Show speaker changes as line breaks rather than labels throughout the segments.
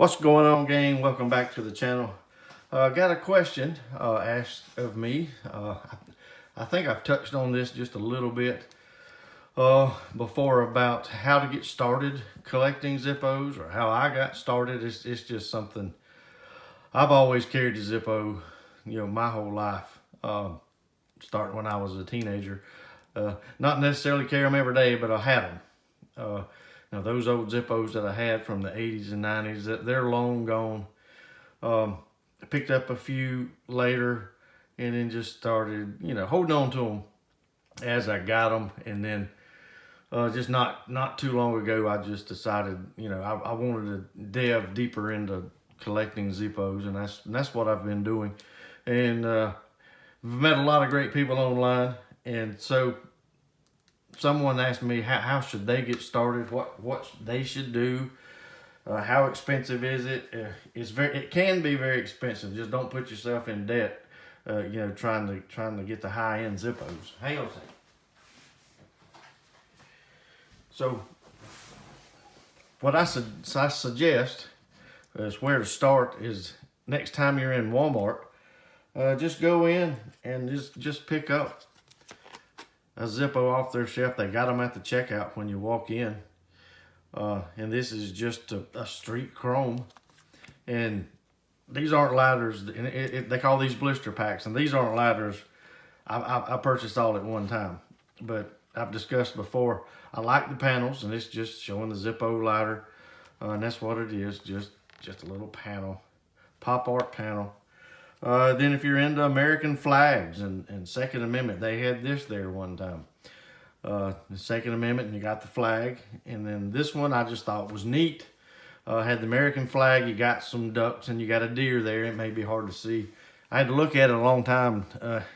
What's going on, gang? Welcome back to the channel. Got a question asked of me. I think I've touched on this just a little bit before about how to get started collecting Zippos or how I got started. It's just something I've always carried the Zippo, my whole life, starting when I was a teenager. Not necessarily carry them every day, but I had them. Now those old Zippos that I had from the 80s and 90s, they're long gone. I picked up a few later and then just started, holding on to them as I got them. And then just not too long ago, I just decided, I wanted to delve deeper into collecting Zippos, and that's what I've been doing. And I've met a lot of great people online, and so someone asked me how should they get started, what they should do, how expensive is it? It can be very expensive. Just don't put yourself in debt, trying to get the high end Zippos. Hang on a second. So what I suggest is where to start is next time you're in Walmart, just go in and just pick up a Zippo off their shelf. They got them at the checkout when you walk in. And this is just a street chrome. And these aren't lighters. They call these blister packs. And these aren't lighters I purchased all at one time. But I've discussed before, I like the panels. And it's just showing the Zippo lighter. And that's what it is. Just a little panel. Pop art panel. Then if you're into American flags and Second Amendment, they had this there one time. The Second Amendment, and you got the flag. And then this one I just thought was neat. Had the American flag, you got some ducks, and you got a deer there. It may be hard to see. I had to look at it a long time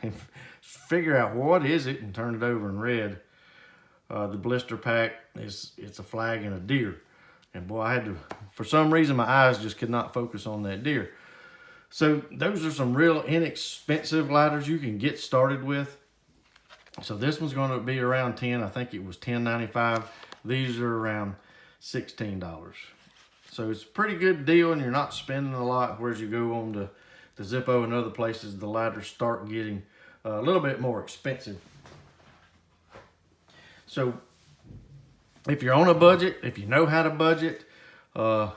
and figure out what is it and turn it over and read. The blister pack, it's a flag and a deer. And boy, I had to, for some reason, my eyes just could not focus on that deer. So those are some real inexpensive lighters you can get started with. So this one's going to be around 10. I think it was $10.95. These are around $16. So it's a pretty good deal, and you're not spending a lot. Whereas you go on to the Zippo and other places, the lighters start getting a little bit more expensive. So if you're on a budget, if you know how to budget, you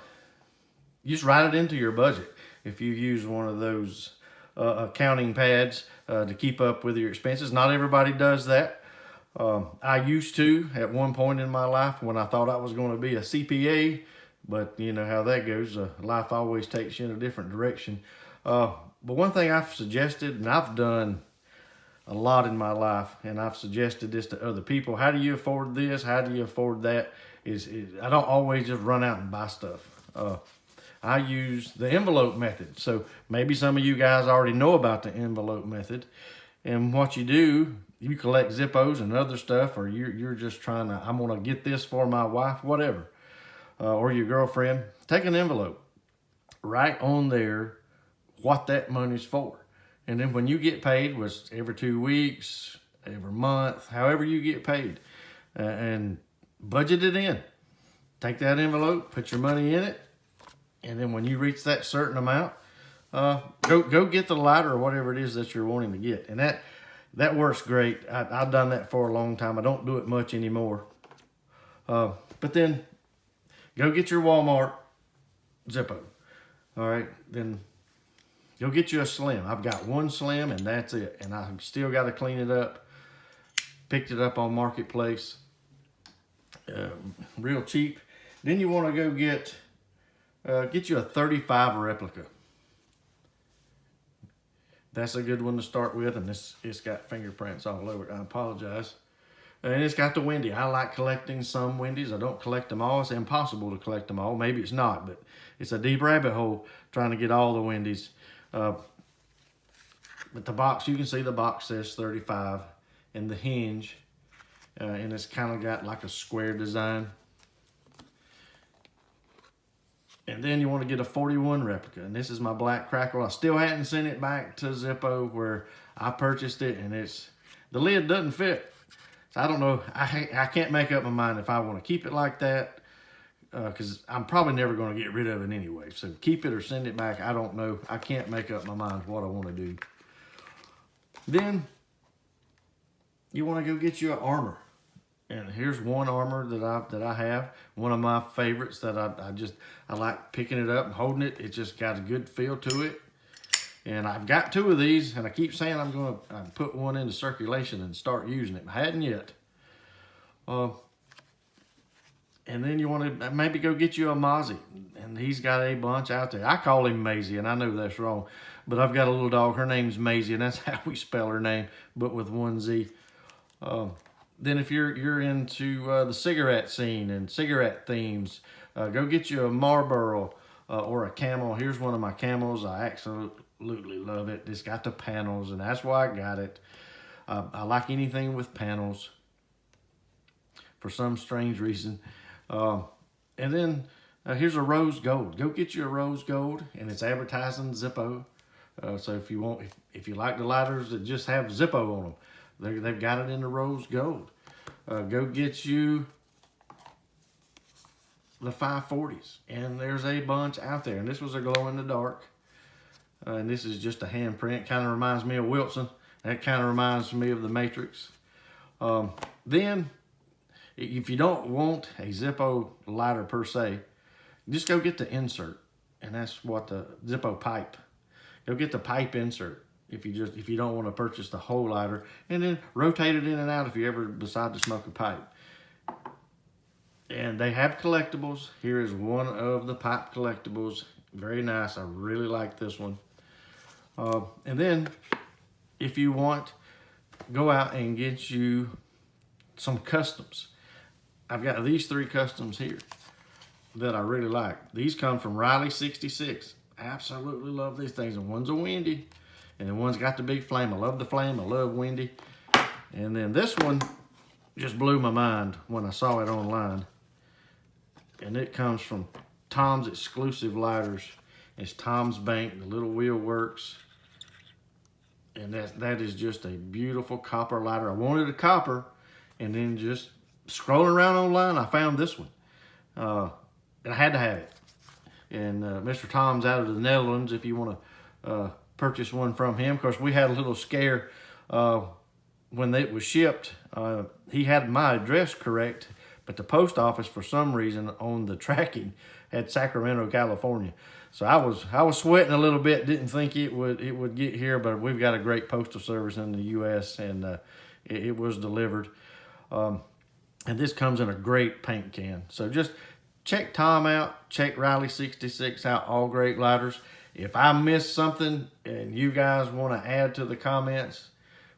just write it into your budget. If you use one of those accounting pads to keep up with your expenses. Not everybody does that. I used to at one point in my life when I thought I was going to be a CPA, but you know how that goes. Life always takes you in a different direction. But one thing I've suggested, and I've done a lot in my life, and I've suggested this to other people. How do you afford this? How do you afford that? I don't always just run out and buy stuff. I use the envelope method. So maybe some of you guys already know about the envelope method. And what you do, you collect Zippos and other stuff, or you're just trying to, I'm going to get this for my wife, whatever, or your girlfriend. Take an envelope, write on there what that money's for. And then when you get paid, was every 2 weeks, every month, however you get paid, and budget it in. Take that envelope, put your money in it, and then when you reach that certain amount, go get the lighter or whatever it is that you're wanting to get. And that works great. I've done that for a long time. I don't do it much anymore. But then go get your Walmart Zippo. All right, then go get you a Slim. I've got one Slim and that's it. And I still got to clean it up. Picked it up on Marketplace. Real cheap. Then you want to go get you a 35 replica. That's a good one to start with, and it's got fingerprints all over it. I apologize. And it's got the Wendy. I like collecting some Wendy's. I don't collect them all. It's impossible to collect them all. Maybe it's not, but it's a deep rabbit hole trying to get all the Wendy's. But the box, you can see the box says 35, and the hinge, and it's kind of got like a square design. And then you want to get a 41 replica. And this is my black crackle. I still hadn't sent it back to Zippo where I purchased it. And the lid doesn't fit. So I don't know. I can't make up my mind if I want to keep it like that because I'm probably never going to get rid of it anyway. So keep it or send it back. I don't know. I can't make up my mind what I want to do. Then you want to go get you an armor. And here's one armor that I have. One of my favorites that I like picking it up and holding it. It just got a good feel to it. And I've got two of these, and I keep saying I'm going to put one into circulation and start using it. I hadn't yet. And then you want to maybe go get you a Mozzie. And he's got a bunch out there. I call him Maisie, and I know that's wrong. But I've got a little dog. Her name's Maisie, and that's how we spell her name, but with one Z. Then if you're into the cigarette scene and cigarette themes, go get you a Marlboro or a Camel. Here's one of my Camels. I absolutely love it. It's got the panels, and that's why I got it. I like anything with panels for some strange reason. And then here's a rose gold. Go get you a rose gold, and it's advertising Zippo. So if you like the lighters that just have Zippo on them, they've got it in the rose gold. Go get you the 540s, and there's a bunch out there. And this was a glow in the dark, and this is just a handprint. Kind of reminds me of Wilson. That kind of reminds me of the Matrix. Then, if you don't want a Zippo lighter per se, just go get the insert, and that's what the Zippo pipe. Go get the pipe insert if you don't want to purchase the whole lighter, and then rotate it in and out if you ever decide to smoke a pipe. And they have collectibles. Here is one of the pipe collectibles. Very nice. I really like this one. And then if you want, go out and get you some customs. I've got these 3 customs here that I really like. These come from Riley 66. Absolutely love these things. And one's a Wendy, and one's got the big flame. I love the flame. I love Wendy. And then this one just blew my mind when I saw it online. And it comes from Tom's Exclusive Lighters. It's Tom's Bank. The little wheel works. And that is just a beautiful copper lighter. I wanted a copper, and then just scrolling around online, I found this one. And I had to have it. And Mr. Tom's out of the Netherlands if you want to purchase one from him. Of course, we had a little scare when it was shipped. He had my address correct, but the post office, for some reason, on the tracking, had Sacramento, California. So I was sweating a little bit. Didn't think it would get here, but we've got a great postal service in the U.S. and it was delivered. And this comes in a great paint can. So just check Tom out. Check Riley 66 out. All great lighters. If I missed something and you guys want to add to the comments,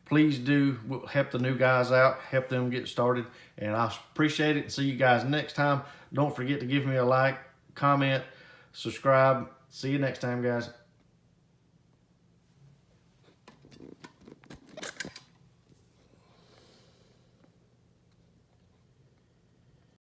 please do. We'll help the new guys out, help them get started, and I appreciate it. See you guys next time. Don't forget to give me a like, comment, subscribe. See you next time, guys.